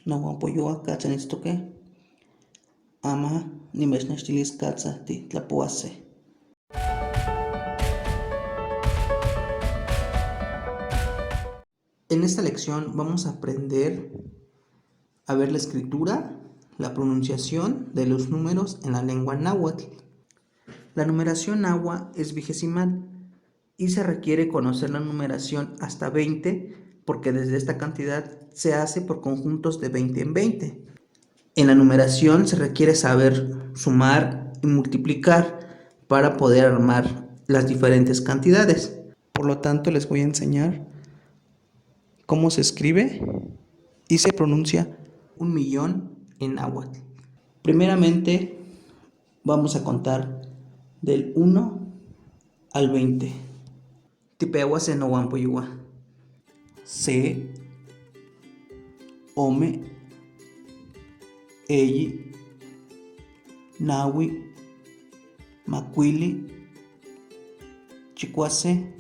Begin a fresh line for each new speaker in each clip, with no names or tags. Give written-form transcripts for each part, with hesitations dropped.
Nohuampoyoa katsa nitztoque, ama nimechnextilis katsa titlapoase. En esta lección vamos a aprender a ver la escritura, la pronunciación de los números en la lengua náhuatl. La numeración nahua es vigesimal y se requiere conocer la numeración hasta 20 porque desde esta cantidad se hace por conjuntos de 20 en 20. En la numeración se requiere saber sumar y multiplicar para poder armar las diferentes cantidades. Por lo tanto, les voy a enseñar cómo se escribe y se pronuncia 1,000,000 en náhuatl. Primeramente, vamos a contar del 1 al 20. Tipehuase nohuampoyua. Se, ome, eyi, nahui, macuili, chicuase,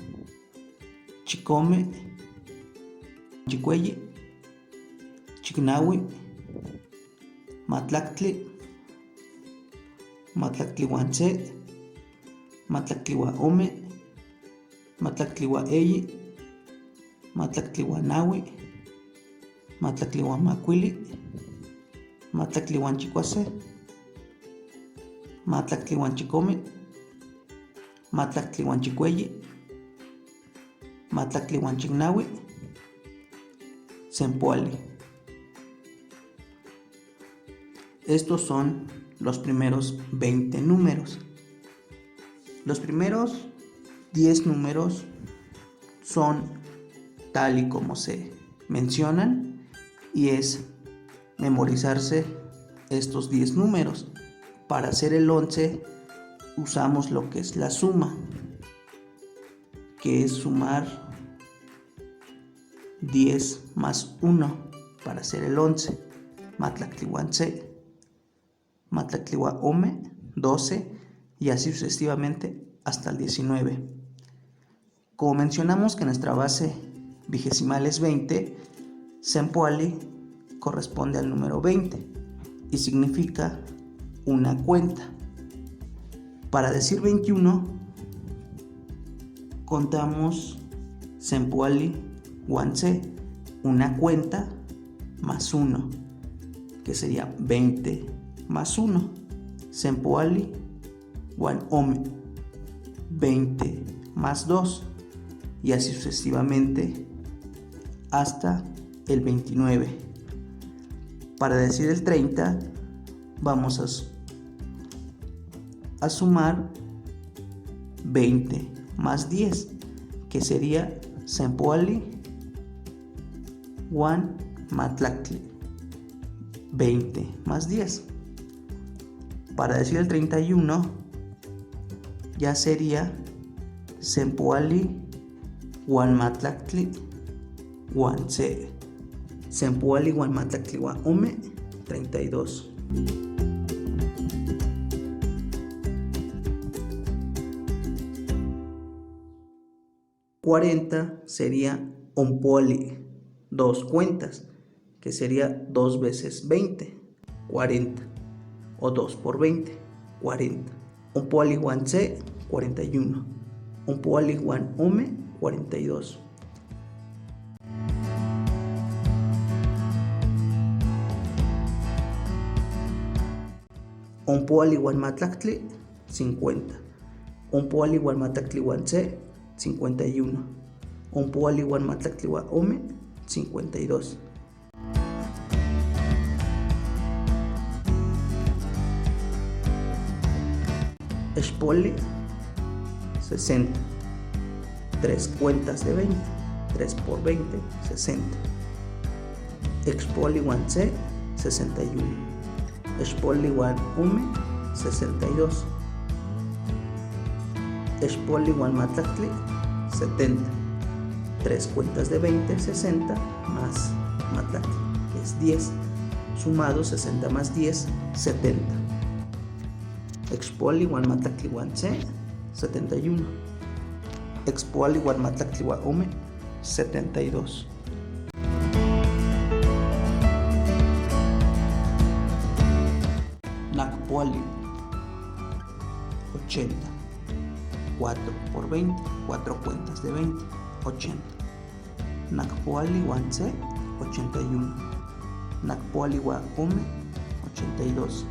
chicome, chicueyi, chicnahui, matlactli, matlactlihuanse, matlactlihuaome, matlactlihuaeyi, matlactlihuanahui, matlactlihuamacuili, matlactlihuanchicuase, matlactlihuanchicome, matlactlihuanchicueyi, matlactlihuanchicnahui, sempoali. Estos son los primeros 20 números. Los primeros 10 números son tal y como se mencionan y es memorizarse estos 10 números. Para hacer el 11 usamos lo que es la suma, que es sumar 10 más 1 para hacer el 11. Matlactlihuanse, matlactlihuaome, 12 y así sucesivamente hasta el 19. Como mencionamos que nuestra base vigesimal es 20, sempoali corresponde al número 20 y significa una cuenta. Para decir 21, contamos sempoali huanse, una cuenta más 1, que sería 20 más 1. Sempoali huan ome, 20 más 2 y así sucesivamente hasta el 29. Para decir el 30 vamos a sumar 20 más 10, que sería sempoali huan matlactli, 20 más 10. Para decir el 31 ya sería sempoali huan matlactli huan se, sempoali huan matlactli huan ome, 32. $40 sería ompoali, 2 cuentas, que sería 2 veces 20, 40, o 2 por 20, 40. Ompoali huan se, 41. Ompoali huan ome, 42. Ompoali huan matlactli, 50. Ompoali huan matlactli huan se, 51. Ompoali huan matlactli huan ome, 52. Expoali, 60. 3 cuentas de 20. 3 por 20, 60. Expoali huan se, 61. Expoali huan ome, 62. Expoali huan matlactli, 70. 3 cuentas de 20, 60, más matlactli, que es 10. Sumado 60 más 10, 70. Expoali huan matlactli huan se, 71. Expoali huan matlactli huan ome, 72. Poali, 80. 4 por 20, 4 cuentas de 20, 80. Nakpoali Wanse, 81. Nakpoali Ome, 82.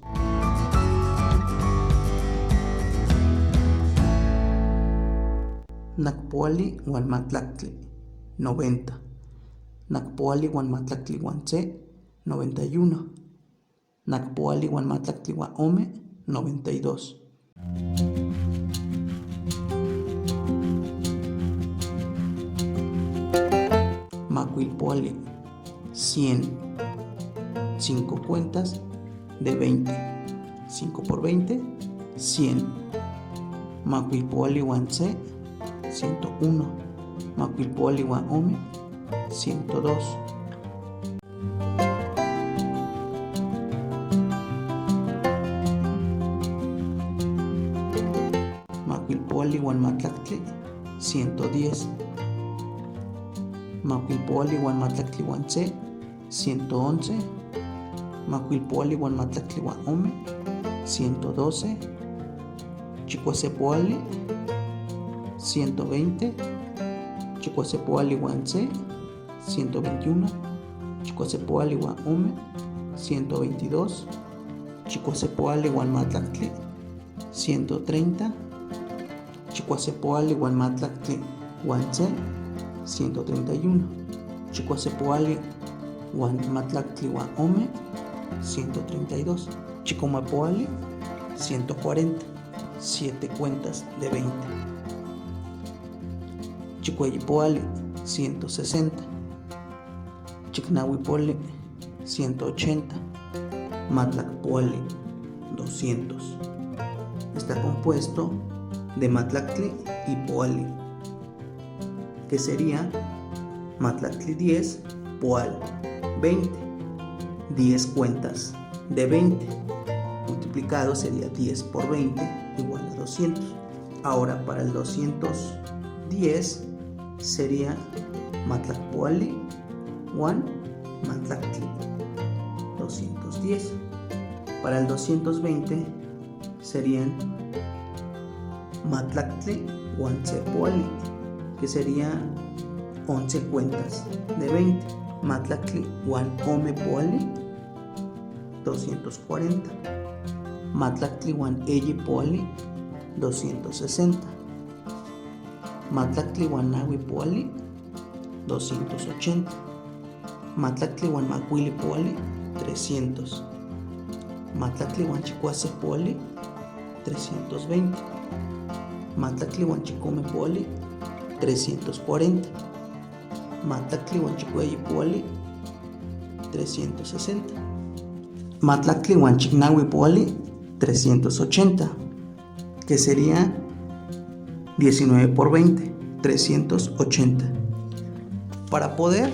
Nakpoali Matlactli, 90. Nakpoali Matlactli Wanse, 91. Nakpoali Matlactli Ome, 92. Macuilpoali, 100. 5 cuentas de 20. 5 por 20, 100. Macuilpoali Wanse, 101. Macuilpoali Ome, 102. Macuilpoali Matlactli, 110. Macuilpoali Matlactli Wanse, 111. Macuilpoali Matlactli Ome, 112. Chicoacepoali, 120. Chicoacepoali Wanse, 121. Chicoacepoali Ome, 122. Chicoacepoali Matlactli, 130. Chicoacepoali Matlactli Wanse, 131. Chicoacepoali Matlactli Ome, 132. Chicomapoali, 140. 7 cuentas de 20. Chicoayipoali, 160. Chicnahuipoali, 180. Matlacpoali, 200. Está compuesto de Matlactli y Poali, que sería Matlactli 10, Poal 20. 10 cuentas de 20 multiplicado sería 10 por 20 igual a 200. Ahora para el 210 sería Matlacpoali Matlactli, 210. Para el 220 serían Matlactli Wansepoali, que sería 11 cuentas de 20. Matlactli Omepoali, 240. Matlactli Eyipoali, 260. Matlactli Nahuipoali, 280. Matlactli Macuilipoali, 300. Matlactli Chicoacepoali, 320. Matlactli Chicomepoali, 340. Matlactli Chicoayipoali, 360. Matlactli Chicnahuipoali, 380, que sería 19 por 20, 380. Para poder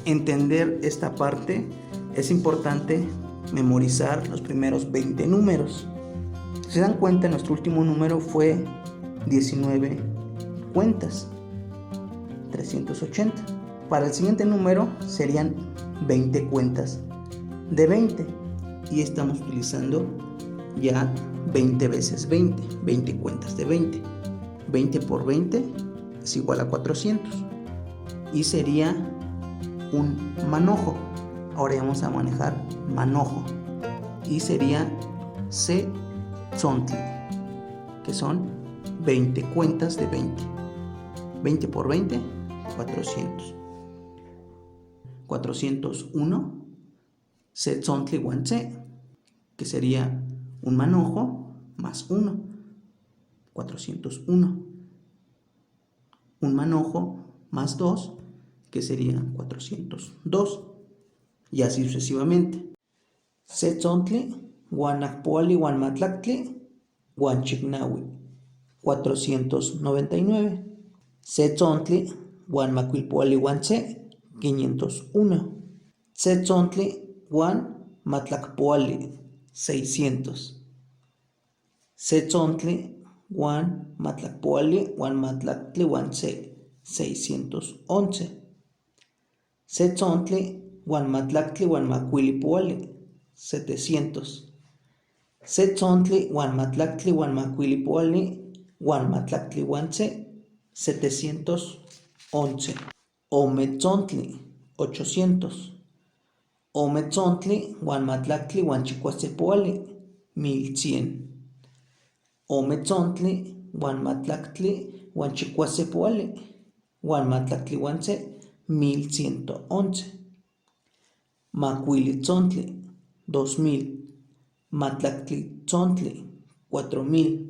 entender esta parte es importante memorizar los primeros 20 números. Si se dan cuenta, nuestro último número fue 19 cuentas, 380. Para el siguiente número serían 20 cuentas de 20 y estamos utilizando ya 20 veces 20, 20 cuentas de 20. 20 por 20 es igual a 400 y sería un manojo. Ahora vamos a manejar manojo y sería Tzontli, que son 20 cuentas de 20. 20 por 20, 400. 401, Tzontli Wanse, que sería un manojo más 1. 401. Un manojo más 2, que sería 402. Y así sucesivamente. Tzontli, Nakpoali, Matlactli, Chicnahui, 499. Tzontli, Macuilpoali, Wanse, 501. Tzontli, Matlacpoali, 600. Tzontli, Matlacpoali, Matlactli, Wanse, 611. Tzontli, Matlactli, Macuilipoali, 700. Setzontli uan matlactli uan macuili poali uan matlactli uan se 711. Ometzontli 800. Ometzontli uan matlactli uan chicuase poali 1100. Ometzontli uan matlactli uan chicuase poali uan matlactli uan se 1111. Macuilitzontli 2000. Matlactlitzontli 4000.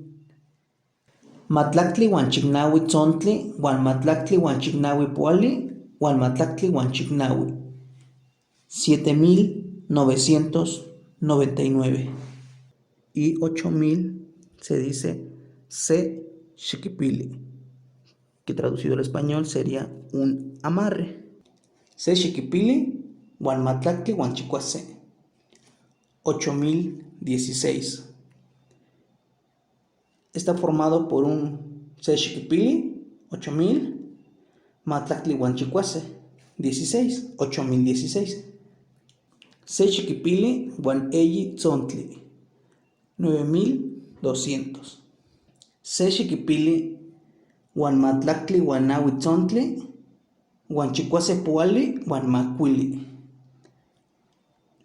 Matlactli uan chicnaui tzontli uan matlactli uan chicnaui poali uan matlactli uan chicnaui 7999. Y 8000 se dice se xiquipili, que traducido al español sería un amarre. Se xiquipili uan matlactli uan chicuase 8016. Está formado por un se xiquipili 8000, matlactli uan chicuase 16, 8016. Se xiquipili uan eyi tzontli 9200. Se xiquipili uan matlactli uan naui tzontli uan chicuase poali uan macuili.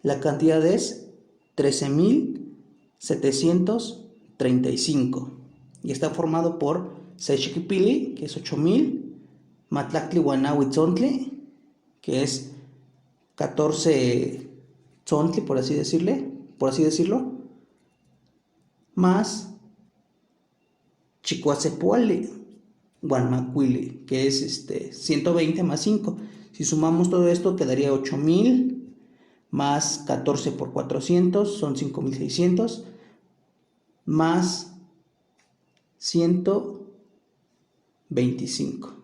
La cantidad es 13,735 y está formado por se xiquipili, que es 8000, matlactli uan naui tzontli, que es 14 tzontli, por así decirlo, más chicuase poali uan macuili, que es 120 más 5. Si sumamos todo esto quedaría 8000 más 14 por 400 son 5600 más 125.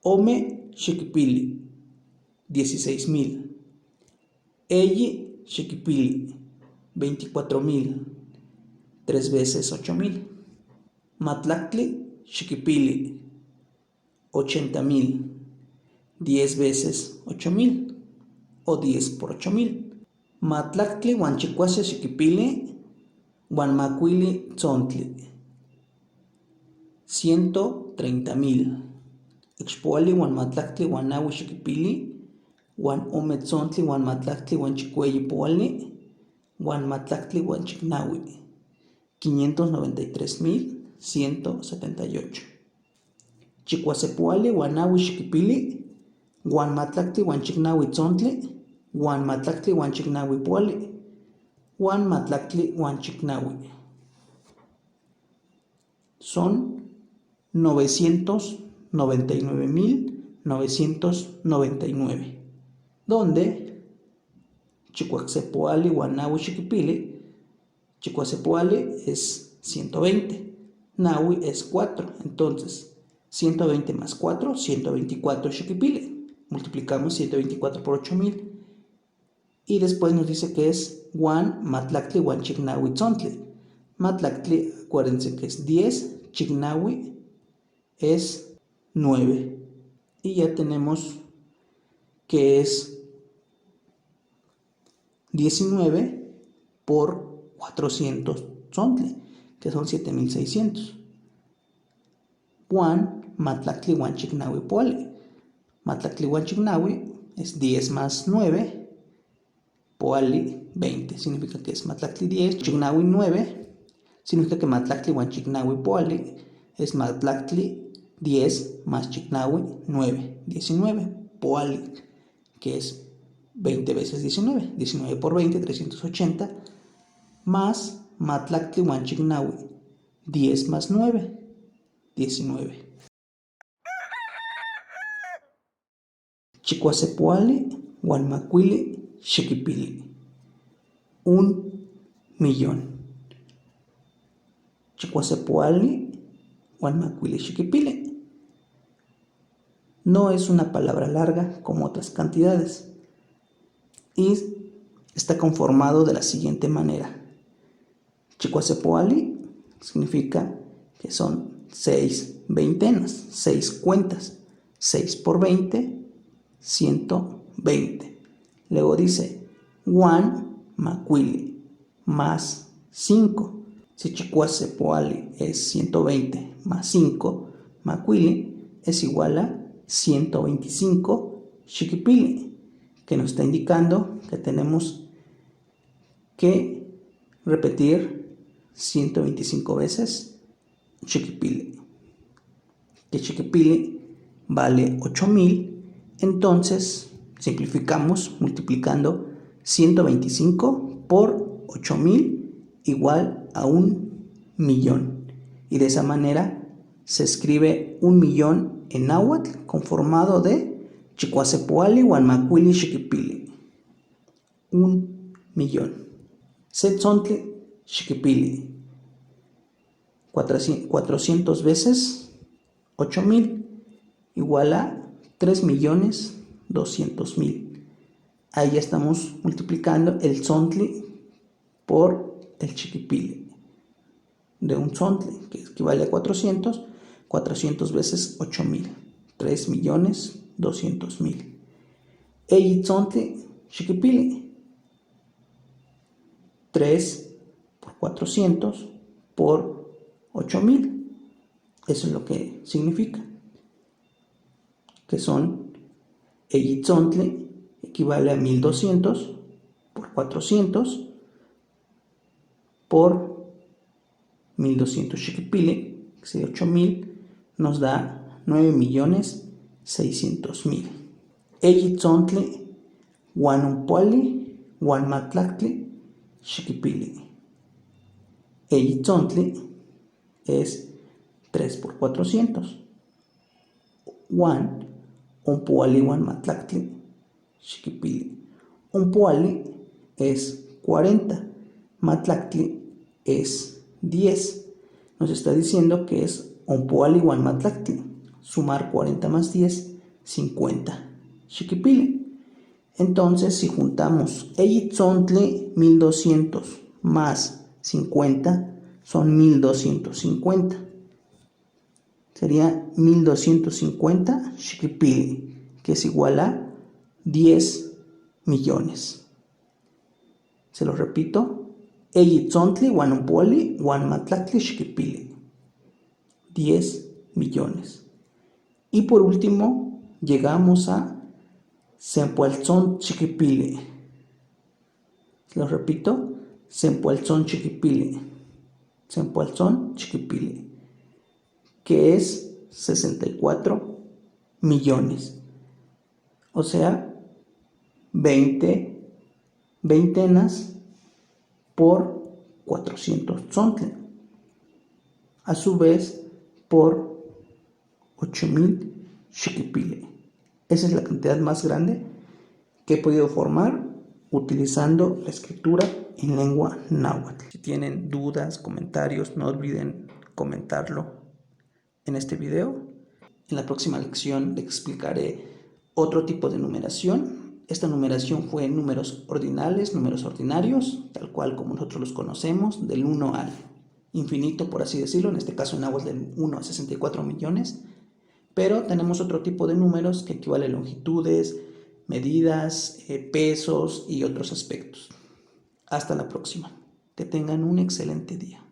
Ome xiquipili 16000. Eyi xiquipili 24000. 3 veces 8000. Matlactli xiquipili 80000. 10 veces 8000 o 10 por 8000. Matlactli uan chicuase xiquipili uan macuili tzontli 130,000. Ixpoali uan matlactli uan naui xiquipili uan ome tzontli uan matlactli uan chicueyi poali uan matlactli uan chicnaui 593,178. Chicuase poali uan naui xiquipili uan matlactli uan chicnaui tzontli uan matlactli uan chicnaui poali uan matlactli uan chicnaui. Son 999,999, donde chicuase poali uan naui xiquipili, chicuase poali es 120, naui es 4, entonces 120 más 4, 124 xiquipili. Multiplicamos 124 por 8000 y después nos dice que es uan matlactli uan chicnaui tzontli. Matlactli, acuérdense que es 10, chicnaui es 9 y ya tenemos que es 19 por 400 tzontli, que son 7600. Uan matlactli uan chicnaui poali. Matlactli uan chicnaui es 10 más 9, poali 20, significa que es matlactli 10, chicnaui 9, significa que matlactli uan chicnaui poali es matlactli 10 más chicnaui 9, 19, poali, que es 20 veces 19, 19 por 20, 380, más matlactli uan chicnaui 10 más 9, 19. Chicuase poali uan macuili xiquipili 1,000,000. Chicuase poali uan macuili xiquipili. No es una palabra larga como otras cantidades y está conformado de la siguiente manera. Chicuase poali significa que son 6 veintenas, 6 cuentas. 6 por 20, 120. Luego dice uan macuili más 5. Si chicuacepoali es 120 más 5, macuili es igual a 125 xiquipili, que nos está indicando que tenemos que repetir 125 veces xiquipili. Que xiquipili vale 8000, entonces simplificamos multiplicando 125 por 8000 igual a 1.000.000. Y de esa manera se escribe 1.000.000 en náhuatl, conformado de chicuacepoali huan macuili xiquipili. 1.000.000. Setzontli xiquipili. 400 veces 8000 igual a 3.200.000. Ahí ya estamos multiplicando el tzontli por el xiquipili. De un tzontli, que equivale a 400, 400 veces 8000, 3.200.000. Eyi tzontli xiquipili. 3 por 400 por 8000. Eso es lo que significa. Que son Eyitzontli equivale a 1200 por 400 por 1200 xiquipili, que sería 8000, nos da 9.600.000. Eyitzontli huan ompoali huan matlactli xiquipili. Eyitzontli es 3 por 400. Huan ompoali huan matlactli xiquipili. Ompoali es 40, matlactli es 10. Nos está diciendo que es ompoali huan matlactli. Sumar 40 más 10, 50 xiquipili. Entonces, si juntamos Eyitzontli 1200 más 50, son 1250. Sería 1250 xiquipili, que es igual a 10 millones. Se lo repito. Eyitzontli huan ompoali huan matlactli xiquipili. 10 millones. Y por último, llegamos a Sempualtzon xiquipili. Lo repito. Sempualtzon xiquipili. Sempualtzon xiquipili, que es 64 millones. O sea, 20 veintenas por 400 tzontli. A su vez, por 8000 xiquipili. Esa es la cantidad más grande que he podido formar utilizando la escritura en lengua náhuatl. Si tienen dudas, comentarios, no olviden comentarlo en este video. En la próxima lección les explicaré otro tipo de numeración. Esta numeración fue en números ordinales, números ordinarios, tal cual como nosotros los conocemos, del 1 al infinito, por así decirlo. En este caso en náhuatl del 1 a 64 millones. Pero tenemos otro tipo de números que equivale a longitudes, medidas, pesos y otros aspectos. Hasta la próxima. Que tengan un excelente día.